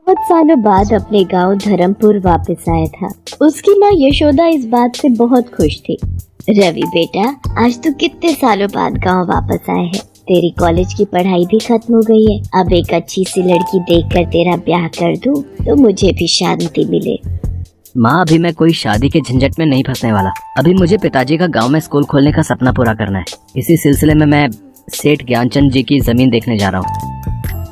बहुत सालों बाद अपने गांव धर्मपुर वापस आया था। उसकी माँ यशोदा इस बात से बहुत खुश थी। रवि बेटा, आज तू कितने सालों बाद गांव वापस आए है। तेरी कॉलेज की पढ़ाई भी खत्म हो गई है। अब एक अच्छी सी लड़की देखकर तेरा ब्याह कर दूं तो मुझे भी शांति मिले। माँ, अभी मैं कोई शादी के झंझट में नहीं फंसने वाला। अभी मुझे पिताजी का गांव में स्कूल खोलने का सपना पूरा करना है। इसी सिलसिले में मैं सेठ ज्ञानचंद जी की जमीन देखने जा रहा हूँ।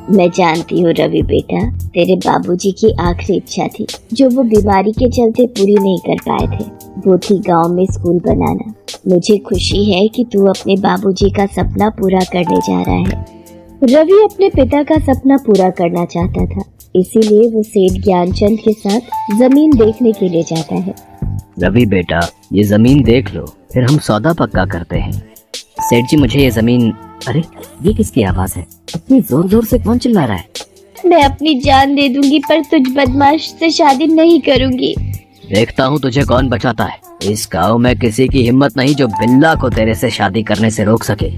मैं जानती हूँ रवि बेटा, तेरे बाबूजी की आखिरी इच्छा थी जो वो बीमारी के चलते पूरी नहीं कर पाए थे, वो थी गांव में स्कूल बनाना। मुझे खुशी है कि तू अपने बाबूजी का सपना पूरा करने जा रहा है। रवि अपने पिता का सपना पूरा करना चाहता था, इसीलिए वो सेठ ज्ञानचंद के साथ जमीन देखने के लिए जाता है। रवि बेटा, ये जमीन देख लो, फिर हम सौदा पक्का करते हैं। सेठ जी, मुझे ये जमीन। अरे, ये किसकी आवाज है? इतनी जोर जोर से कौन चिल्ला रहा है? मैं अपनी जान दे दूंगी पर तुझ बदमाश से शादी नहीं करूंगी। देखता हूँ तुझे कौन बचाता है। इस गांव में किसी की हिम्मत नहीं जो बिल्ला को तेरे से शादी करने से रोक सके।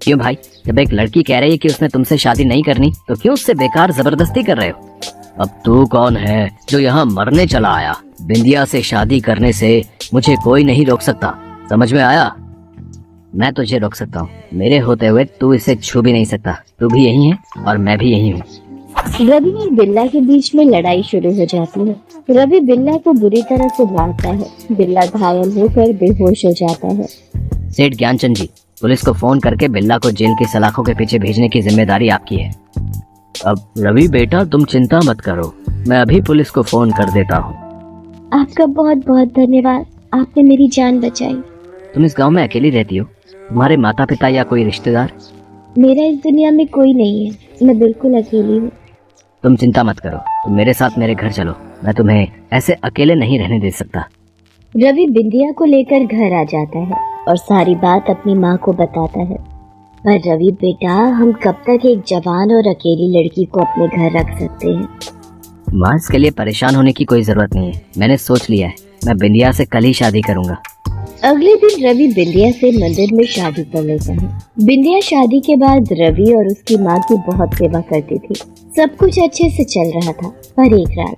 क्यों भाई, जब एक लड़की कह रही है कि उसने तुमसे शादी नहीं करनी तो क्यों उससे बेकार जबरदस्ती कर रहे हो? अब तू कौन है जो यहाँ मरने चला आया? बिंदिया से शादी करने से मुझे कोई नहीं रोक सकता, समझ में आया? मैं तुझे रोक सकता हूँ, मेरे होते हुए तू इसे छू भी नहीं सकता। तू भी यही है और मैं भी यही हूँ। रवि और बिल्ला के बीच में लड़ाई शुरू हो जाती है। रवि बिल्ला को बुरी तरह से मारता है। बिल्ला घायल होकर बेहोश हो जाता है। सेठ ज्ञानचंद जी, पुलिस को फोन करके बिल्ला को जेल की सलाखों के पीछे भेजने की जिम्मेदारी आपकी है। अब रवि बेटा, तुम चिंता मत करो, मैं अभी पुलिस को फोन कर देता हूँ। आपका बहुत बहुत धन्यवाद, आपने मेरी जान बचाई। तुम इस गांव में अकेली रहती हो? तुम्हारे माता पिता या कोई रिश्तेदार? मेरा इस दुनिया में कोई नहीं है, मैं बिल्कुल अकेली हूँ। तुम चिंता मत करो, तुम मेरे साथ मेरे घर चलो, मैं तुम्हें ऐसे अकेले नहीं रहने दे सकता। रवि बिंदिया को लेकर घर आ जाता है और सारी बात अपनी माँ को बताता है। पर रवि बेटा, हम कब तक एक जवान और अकेली लड़की को अपने घर रख सकते हैं? माँ, इसके लिए परेशान होने की कोई जरूरत नहीं है। मैंने सोच लिया है, मैं बिंदिया से कल ही शादी करूंगा। अगले दिन रवि बिंदिया से मंदिर में शादी कर लेता है। बिंदिया शादी के बाद रवि और उसकी माँ की बहुत सेवा करती थी। सब कुछ अच्छे से चल रहा था, पर एक रात,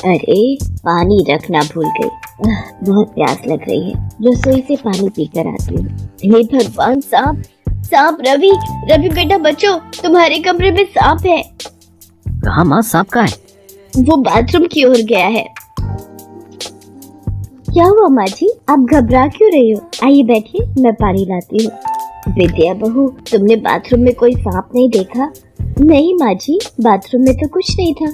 अरे पानी रखना भूल गई। बहुत प्यास लग रही है, रसोई से पानी पीकर आती हूँ। हे भगवान, सांप सांप! रवि रवि बेटा बचो, तुम्हारे कमरे में सांप है। कहाँ माँ, सांप कहाँ है? वो बाथरूम की ओर गया है। क्या हुआ माँ जी, आप घबरा क्यों रही हो? आइए बैठिए, मैं पानी लाती हूँ। विद्या बहू, तुमने बाथरूम में कोई सांप नहीं देखा? नहीं माँ जी, बाथरूम में तो कुछ नहीं था।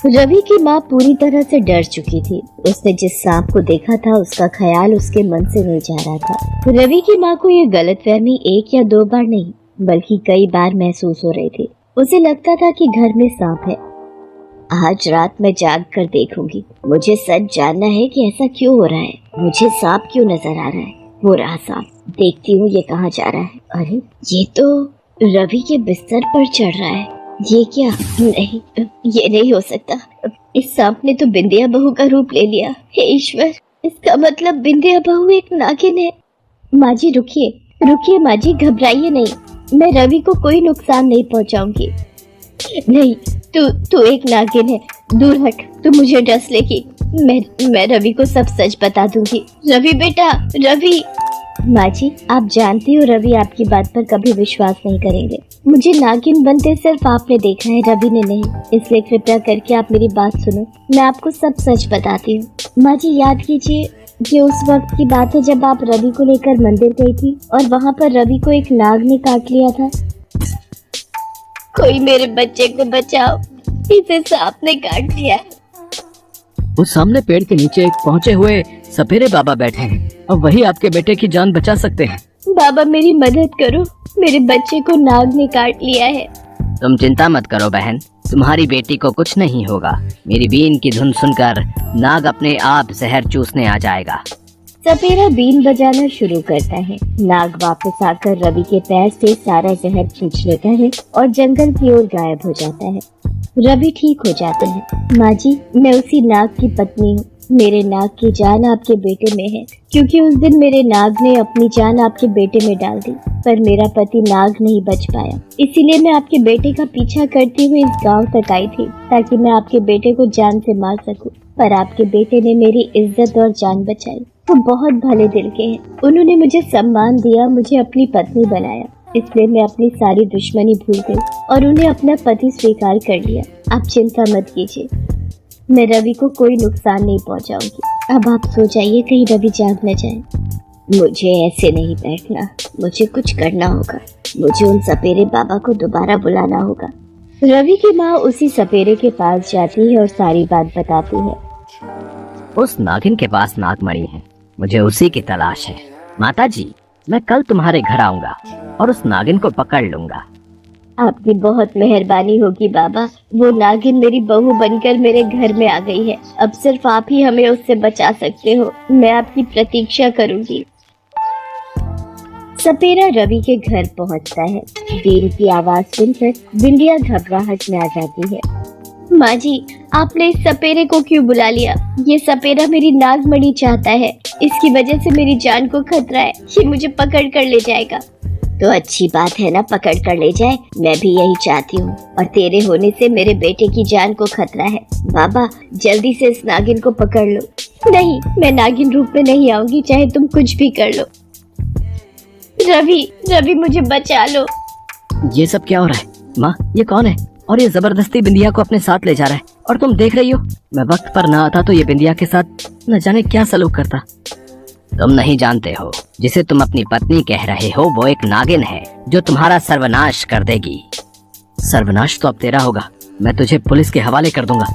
रवि की माँ पूरी तरह से डर चुकी थी। उसने जिस सांप को देखा था उसका ख्याल उसके मन से नहीं जा रहा था। रवि की माँ को ये गलतफहमी एक या दो बार नहीं बल्कि कई बार महसूस हो रही थी। उसे लगता था कि घर में सांप है। आज रात मैं जाग कर देखूंगी। मुझे सच जानना है कि ऐसा क्यों हो रहा है। मुझे सांप क्यों नजर आ रहा है? वो रहा सांप, देखती हूँ ये कहाँ जा रहा है। अरे, ये तो रवि के बिस्तर पर चढ़ रहा है। ये क्या? नहीं, ये नहीं हो सकता। इस सांप ने तो बिंदिया बहू का रूप ले लिया। हे ईश्वर, इसका मतलब बिंदिया बहू एक नागिन है। माँ जी रुकिए, रुकिए माँ जी, घबराइए नहीं। मैं रवि को कोई नुकसान नहीं पहुँचाऊंगी। नहीं, तू एक नागिन है, दूर हट, तू मुझे डस लेगी। मैं रवि को सब सच बता दूंगी। रवि बेटा, रवि! माँ जी, आप जानती हो रवि आपकी बात पर कभी विश्वास नहीं करेंगे। मुझे नागिन बनते सिर्फ आपने देखा है, रवि ने नहीं। इसलिए कृपया करके आप मेरी बात सुनो, मैं आपको सब सच बताती हूँ। माँ जी, याद कीजिए, ये उस वक्त की बात है जब आप रवि को लेकर मंदिर गई थी और वहाँ पर रवि को एक नाग ने काट लिया था। कोई मेरे बच्चे को बचाओ, इसे सांप ने काट लिया। उस सामने पेड़ के नीचे एक पहुँचे हुए सपेरे बाबा बैठे हैं और वही आपके बेटे की जान बचा सकते हैं। बाबा मेरी मदद करो, मेरे बच्चे को नाग ने काट लिया है। तुम चिंता मत करो बहन, तुम्हारी बेटी को कुछ नहीं होगा। मेरी बीन की धुन सुनकर नाग अपने आप जहर चूसने आ जाएगा। सपेरा बीन बजाना शुरू करता है। नाग वापस आकर रवि के पैर से सारा जहर खींच लेता है और जंगल की ओर गायब हो जाता है। रवि ठीक हो जाता है। माँ जी, मैं उसी नाग की पत्नी हूँ। मेरे नाग की जान आपके बेटे में है, क्योंकि उस दिन मेरे नाग ने अपनी जान आपके बेटे में डाल दी, पर मेरा पति नाग नहीं बच पाया। इसीलिए मैं आपके बेटे का पीछा करते हुए इस गांव तक आई थी, ताकि मैं आपके बेटे को जान से मार सकूं। पर आपके बेटे ने मेरी इज्जत और जान बचाई। वो बहुत भले दिल के हैं। उन्होंने मुझे सम्मान दिया, मुझे अपनी पत्नी बनाया। इसलिए मैं अपनी सारी दुश्मनी भूल गई और उन्हें अपना पति स्वीकार कर लिया। आप चिंता मत कीजिए, मैं रवि को कोई नुकसान नहीं पहुंचाऊंगी। अब आप सो जाइए, कहीं रवि जाग न जाए। मुझे ऐसे नहीं बैठना, मुझे कुछ करना होगा। मुझे उन सपेरे बाबा को दोबारा बुलाना होगा। रवि की माँ उसी सपेरे के पास जाती है और सारी बात बताती है। उस नागिन के पास नागमणि है, मुझे उसी की तलाश है। माता जी, मैं कल तुम्हारे घर आऊंगा और उस नागिन को पकड़ लूंगा। आपकी बहुत मेहरबानी होगी बाबा। वो नागिन मेरी बहू बनकर मेरे घर में आ गई है। अब सिर्फ आप ही हमें उससे बचा सकते हो। मैं आपकी प्रतीक्षा करूंगी। सपेरा रवि के घर पहुंचता है। बीन की आवाज सुनकर बिंदिया घबराहट में आ जाती है। माँ जी, आपने इस सपेरे को क्यों बुला लिया? ये सपेरा मेरी नागमणि चाहता है। इसकी वजह से मेरी जान को खतरा है। ये मुझे पकड़ कर ले जाएगा। तो अच्छी बात है ना, पकड़ कर ले जाए। मैं भी यही चाहती हूँ, और तेरे होने से मेरे बेटे की जान को खतरा है। बाबा, जल्दी से इस नागिन को पकड़ लो। नहीं, मैं नागिन रूप में नहीं आऊंगी, चाहे तुम कुछ भी कर लो। रवि मुझे बचा लो। ये सब क्या हो रहा है? माँ, ये कौन है? और ये जबरदस्ती बिंदिया को अपने साथ ले जा रहा है, और तुम देख रही हो। मैं वक्त पर ना आता तो ये बिंदिया के साथ न जाने क्या सलूक करता। तुम नहीं जानते हो, जिसे तुम अपनी पत्नी कह रहे हो वो एक नागिन है जो तुम्हारा सर्वनाश कर देगी। सर्वनाश तो अब तेरा होगा। मैं तुझे पुलिस के हवाले कर दूंगा।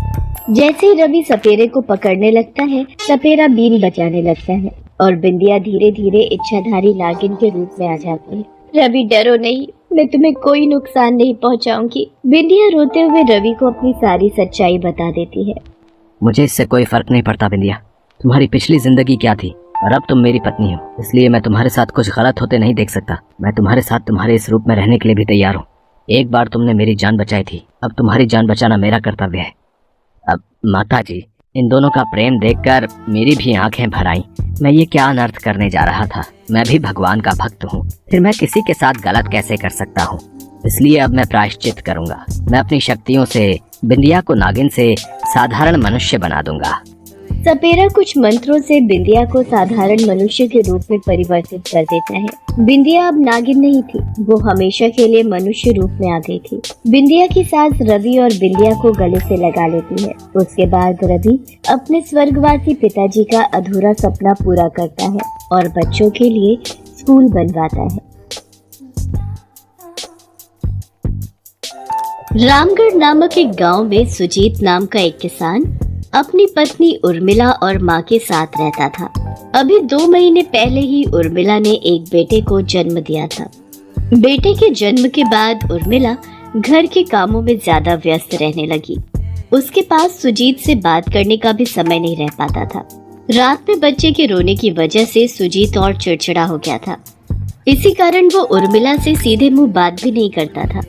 जैसे ही रवि सपेरे को पकड़ने लगता है, सपेरा बीन बजाने लगता है और बिंदिया धीरे धीरे इच्छाधारी नागिन के रूप में आ जाती है। रवि, डरो नहीं, मैं तुम्हें कोई नुकसान नहीं पहुंचाऊंगी। बिंदिया रोते हुए रवि को अपनी सारी सच्चाई बता देती है। मुझे इससे कोई फर्क नहीं पड़ता बिंदिया। तुम्हारी पिछली जिंदगी क्या थी, और अब तुम मेरी पत्नी हो, इसलिए मैं तुम्हारे साथ कुछ गलत होते नहीं देख सकता। मैं तुम्हारे साथ तुम्हारे इस रूप में रहने के लिए भी तैयार हूँ। एक बार तुमने मेरी जान बचाई थी, अब तुम्हारी जान बचाना मेरा कर्तव्य है। अब माता जी, इन दोनों का प्रेम देखकर मेरी भी आंखें भर आईं। मैं ये क्या अनर्थ करने जा रहा था। मैं भी भगवान का भक्त हूँ, फिर मैं किसी के साथ गलत कैसे कर सकता हूँ। इसलिए अब मैं प्रायश्चित करूंगा। मैं अपनी शक्तियों से बिंदिया को नागिन से साधारण मनुष्य बना दूंगा। सपेरा कुछ मंत्रों से बिंदिया को साधारण मनुष्य के रूप में परिवर्तित कर देता है। बिंदिया अब नागिन नहीं थी, वो हमेशा के लिए मनुष्य रूप में आ गई थी। बिंदिया की सास रवि और बिंदिया को गले से लगा लेती है। उसके बाद रवि अपने स्वर्गवासी पिताजी का अधूरा सपना पूरा करता है और बच्चों के लिए स्कूल बनवाता है। रामगढ़ नामक एक गांव में सुजीत नाम का एक किसान अपनी पत्नी उर्मिला और माँ के साथ रहता था। अभी 2 महीने पहले ही उर्मिला ने एक बेटे को जन्म दिया था। बेटे के जन्म के बाद उर्मिला घर के कामों में ज्यादा व्यस्त रहने लगी। उसके पास सुजीत से बात करने का भी समय नहीं रह पाता था। रात में बच्चे के रोने की वजह से सुजीत और चिड़चिड़ा हो गया था। इसी कारण वो उर्मिला से सीधे मुंह बात भी नहीं करता था।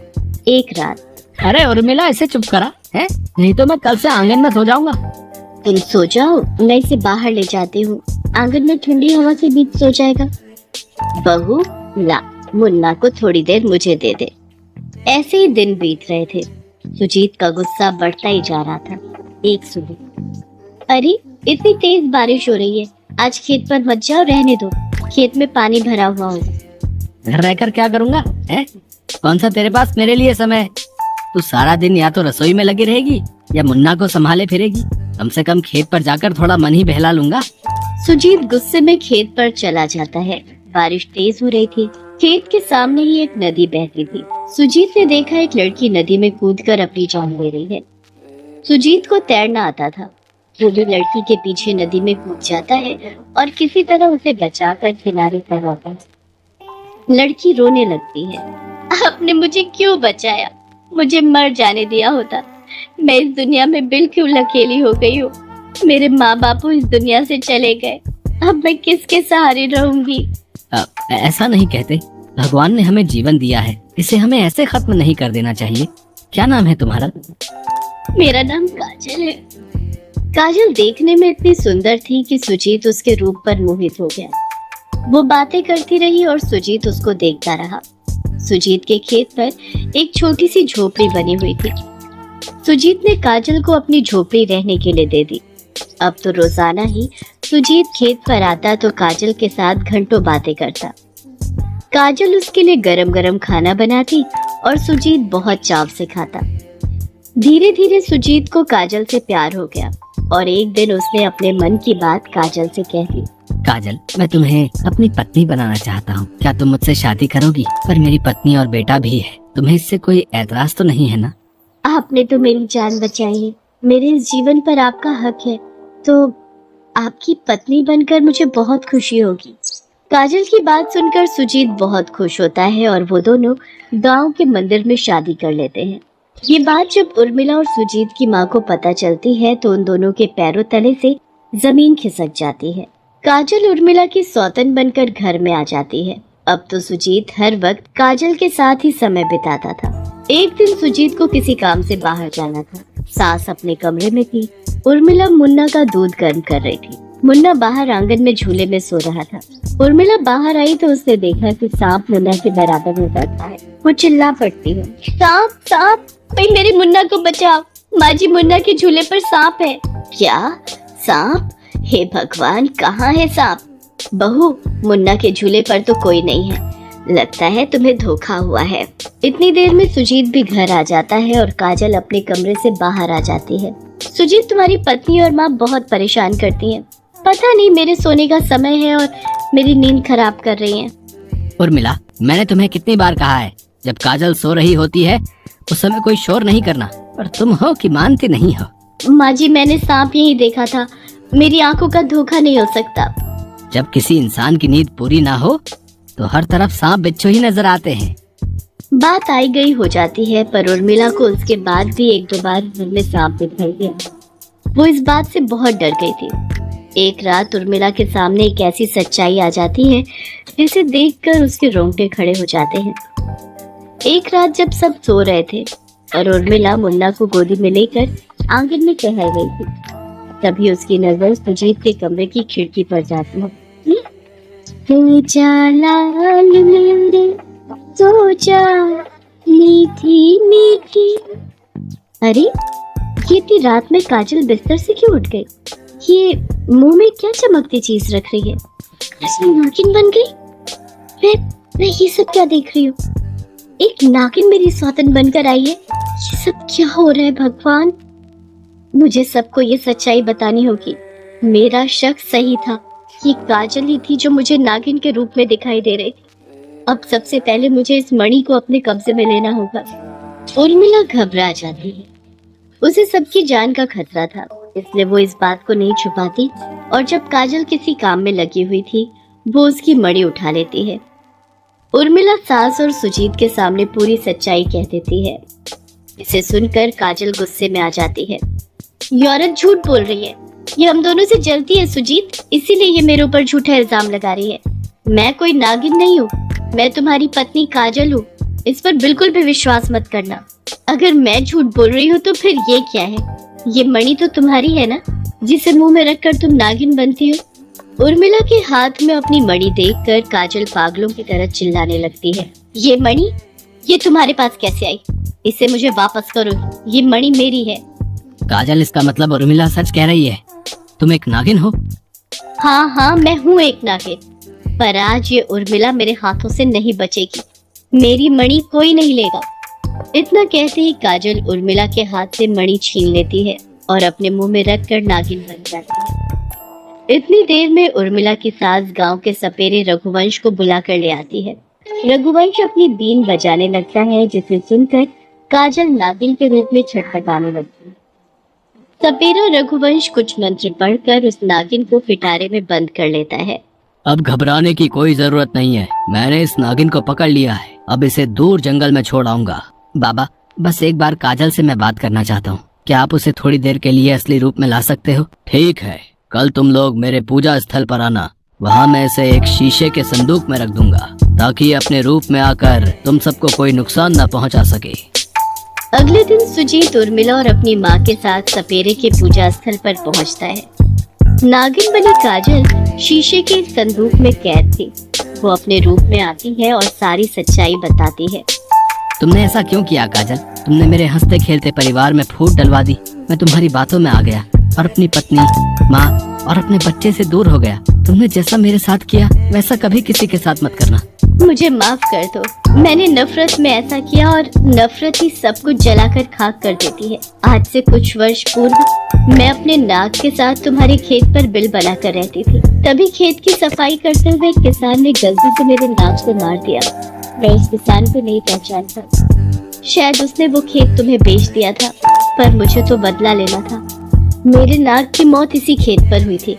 एक रात, अरे उर्मिला, ऐसे चुप करा है, नहीं तो मैं कल से आंगन में सो जाऊंगा। तुम सो जाओ, मैं इसे बाहर ले जाती हूँ। आंगन में ठंडी हवा के बीच सो जाएगा। बहू, ला, मुन्ना को थोड़ी देर मुझे दे दे। ऐसे ही दिन बीत रहे थे। सुजीत का गुस्सा बढ़ता ही जा रहा था। एक सुबह, अरे इतनी तेज बारिश हो रही है, आज खेत पर मत जाओ, रहने दो, खेत में पानी भरा हुआ होगा। घर रहकर क्या करूंगा है? कौन सा तेरे पास मेरे लिए समय है? तू सारा दिन या तो रसोई में लगी रहेगी या मुन्ना को संभाले फिरेगी। कम से कम खेत पर जाकर थोड़ा मन ही बहला लूंगा। सुजीत गुस्से में खेत पर चला जाता है। बारिश तेज हो रही थी। खेत के सामने ही एक नदी बहती थी। सुजीत ने देखा एक लड़की नदी में कूदकर अपनी जान ले रही है। सुजीत को तैरना आता था। वो भी लड़की के पीछे नदी में कूद जाता है और किसी तरह उसे बचाकर किनारे पर आता है। लड़की रोने लगती है। आपने मुझे क्यों बचाया? मुझे मर जाने दिया होता। मैं इस दुनिया में बिल्कुल अकेली हो गई हूँ। मेरे माँ बाप इस दुनिया से चले गए। अब मैं किसके सहारे रहूंगी? ऐसा नहीं कहते। भगवान ने हमें जीवन दिया है, इसे हमें ऐसे खत्म नहीं कर देना चाहिए। क्या नाम है तुम्हारा? मेरा नाम काजल है। काजल देखने में इतनी सुंदर थी कि सुजीत उसके रूप पर मोहित हो गया। वो बातें करती रही और सुजीत उसको देखता रहा। सुजीत के खेत पर एक छोटी सी झोपड़ी बनी हुई थी। सुजीत ने काजल को अपनी झोपड़ी रहने के लिए दे दी। अब तो रोजाना ही सुजीत खेत पर आता तो काजल के साथ घंटों बातें करता। काजल उसके लिए गरम गरम खाना बनाती और सुजीत बहुत चाव से खाता। धीरे धीरे सुजीत को काजल से प्यार हो गया और एक दिन उसने अपने मन की बात काजल से कह दी। काजल, मैं तुम्हें अपनी पत्नी बनाना चाहता हूँ। क्या तुम मुझसे शादी करोगी? पर मेरी पत्नी और बेटा भी है। तुम्हें इससे कोई एतराज तो नहीं है ना? आपने तो मेरी जान बचाई है। मेरे इस जीवन पर आपका हक है, तो आपकी पत्नी बनकर मुझे बहुत खुशी होगी। काजल की बात सुनकर सुजीत बहुत खुश होता है और वो दोनों गांव के मंदिर में शादी कर लेते हैं। ये बात जब उर्मिला और सुजीत की माँ को पता चलती है तो उन दोनों के पैरों तले से जमीन खिसक जाती है। काजल उर्मिला की सौतन बनकर घर में आ जाती है। अब तो सुजीत हर वक्त काजल के साथ ही समय बिताता था। एक दिन सुजीत को किसी काम से बाहर जाना था। सास अपने कमरे में थी। उर्मिला मुन्ना का दूध गर्म कर रही थी। मुन्ना बाहर आंगन में झूले में सो रहा था। उर्मिला बाहर आई तो उसने देखा कि सांप मुन्ना के बराबर में बैठा है। वो चिल्ला पड़ती है, सांप सांप, भाई मेरे मुन्ना को बचाओ, माँ जी मुन्ना के झूले पर सांप है। क्या सांप? हे भगवान, कहाँ है सांप? बहू, मुन्ना के झूले पर तो कोई नहीं है, लगता है तुम्हें धोखा हुआ है। इतनी देर में सुजीत भी घर आ जाता है और काजल अपने कमरे से बाहर आ जाती है। सुजीत, तुम्हारी पत्नी और माँ बहुत परेशान करती हैं। पता नहीं, मेरे सोने का समय है और मेरी नींद खराब कर रही हैं। उर्मिला, मैंने तुम्हें कितनी बार कहा है, जब काजल सो रही होती है उस समय कोई शोर नहीं करना, पर तुम हो कि मानती नहीं हो। माँ जी, मैंने सांप यही देखा था, मेरी आंखों का धोखा नहीं हो सकता। जब किसी इंसान की नींद पूरी ना हो तो हर तरफ सांप बिच्छू ही नजर आते हैं। बात आई गई हो जाती है, पर उर्मिला को उसके बाद भी एक दो बार घर में सांप दिखाई दिया। वो इस बात से बहुत डर गई थी। एक रात उर्मिला के सामने एक ऐसी सच्चाई आ जाती है जिसे देखकर उसके रोंगटे खड़े हो जाते हैं। एक रात जब सब सो रहे थे और उर्मिला मुन्ना को गोदी में लेकर आंगन में टहल गई थी, तभी उसकी नजर सुजीत के कमरे की खिड़की पर जाती है। मीठी। अरे, ये इतनी रात में काजल बिस्तर से क्यों उठ गई? ये मुंह में क्या चमकती चीज रख रही है? इसमें नागिन बन गई? मैं ये सब क्या देख रही हूँ? एक नागिन मेरी सौतन बनकर आई है। ये सब क्या हो रहा है भगवान? मुझे सबको ये सच्चाई बतानी होगी। मेरा शक सही था, ये काजल ही थी जो मुझे नागिन के रूप में दिखाई दे रही थी। अब सबसे पहले मुझे इस मणि को अपने कब्जे में लेना होगा। उर्मिला घबरा जाती है। उसे सबकी जान का खतरा था, इसलिए वो इस बात को नहीं छुपाती और जब काजल किसी काम में लगी हुई थी वो उसकी मणि उठा लेती है। उर्मिला सास और सुजीत के सामने पूरी सच्चाई कह देती है। इसे सुनकर काजल गुस्से में आ जाती है। ये औरत झूठ बोल रही है, ये हम दोनों से जलती है सुजीत, इसीलिए ये मेरे ऊपर झूठा इल्जाम लगा रही है। मैं कोई नागिन नहीं हूँ, मैं तुम्हारी पत्नी काजल हूँ। इस पर बिल्कुल भी विश्वास मत करना। अगर मैं झूठ बोल रही हूँ तो फिर ये क्या है? ये मणि तो तुम्हारी है ना, जिसे मुंह में रखकर तुम नागिन बनती हो। उर्मिला के हाथ में अपनी मणि देखकर काजल पागलों की तरह चिल्लाने लगती है। ये मणि, ये तुम्हारे पास कैसे आई? इसे मुझे वापस करो, ये मणि मेरी है। काजल, इसका मतलब उर्मिला सच कह रही है, तुम एक नागिन हो? हाँ हाँ, मैं हूँ एक नागिन, पर आज ये उर्मिला मेरे हाथों से नहीं बचेगी। मेरी मणि कोई नहीं लेगा। इतना कहते ही काजल उर्मिला के हाथ से मणि छीन लेती है और अपने मुंह में रखकर नागिन बन जाती है। इतनी देर में उर्मिला की सास गांव के सपेरे रघुवंश को बुलाकर ले आती है। रघुवंश अपनी बीन बजाने लगता है, जिसे सुनकर काजल नागिन के रूप में छटपटाने लगती है। सपेरा रघुवंश कुछ मंत्र पढ़कर उस नागिन को पिटारे में बंद कर लेता है। अब घबराने की कोई जरूरत नहीं है, मैंने इस नागिन को पकड़ लिया है, अब इसे दूर जंगल में छोड़ आऊंगा। बाबा, बस एक बार काजल से मैं बात करना चाहता हूँ, क्या आप उसे थोड़ी देर के लिए असली रूप में ला सकते हो? ठीक है, कल तुम लोग मेरे पूजा स्थल पर आना, वहाँ मैं इसे एक शीशे के संदूक में रख दूंगा ताकि अपने रूप में आकर तुम सबको कोई नुकसान न पहुँचा सके। अगले दिन सुजीत उर्मिला और अपनी माँ के साथ सपेरे के पूजा स्थल पर पहुँचता है। नागिन बनी काजल शीशे के संदूक में कैद थी। वो अपने रूप में आती है और सारी सच्चाई बताती है। तुमने ऐसा क्यों किया काजल? तुमने मेरे हंसते खेलते परिवार में फूट डलवा दी। मैं तुम्हारी बातों में आ गया और अपनी पत्नी, माँ और अपने बच्चे से दूर हो गया। तुमने जैसा मेरे साथ किया वैसा कभी किसी के साथ मत करना। मुझे माफ कर दो। मैंने नफरत में ऐसा किया और नफरत ही सब कुछ जलाकर खाक कर देती है। आज से कुछ वर्ष पूर्व मैं अपने नाग के साथ तुम्हारे खेत पर बिल बनाकर रहती थी। तभी खेत की सफाई करते हुए एक किसान ने गलती से मेरे नाग को मार दिया। मैं उस किसान को नहीं पहचानता। शायद उसने वो खेत तुम्हें बेच दिया था, पर मुझे तो बदला लेना था। मेरे नाग की मौत इसी खेत पर हुई थी,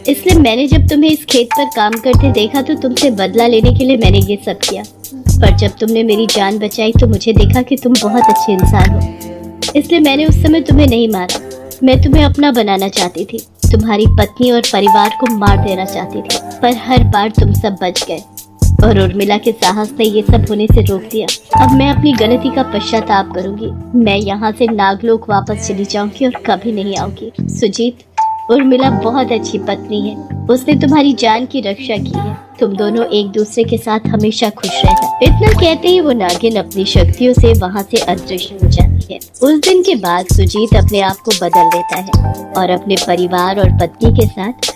इसलिए मैंने जब तुम्हें इस खेत पर काम करते देखा तो तुमसे बदला लेने के लिए मैंने ये सब किया। पर जब तुमने मेरी जान बचाई तो मुझे देखा कि तुम बहुत अच्छे इंसान हो, इसलिए मैंने उस समय तुम्हें नहीं मारा। मैं तुम्हें अपना बनाना चाहती थी, तुम्हारी पत्नी और परिवार को मार देना चाहती थी, पर हर बार तुम सब बच गए और उर्मिला के साहस ने ये सब होने से रोक दिया। अब मैं अपनी गलती का पश्चाताप करूंगी। मैं यहाँ से नागलोक वापस चली जाऊंगी और कभी नहीं आऊंगी। सुजीत, उर्मिला बहुत अच्छी पत्नी है। उसने तुम्हारी जान की रक्षा की है। तुम दोनों एक दूसरे के साथ हमेशा खुश रहना। इतना कहते ही वो नागिन अपनी शक्तियों से वहाँ से अदृश्य हो जाती है। उस दिन के बाद सुजीत अपने आप को बदल लेता है और अपने परिवार और पत्नी के साथ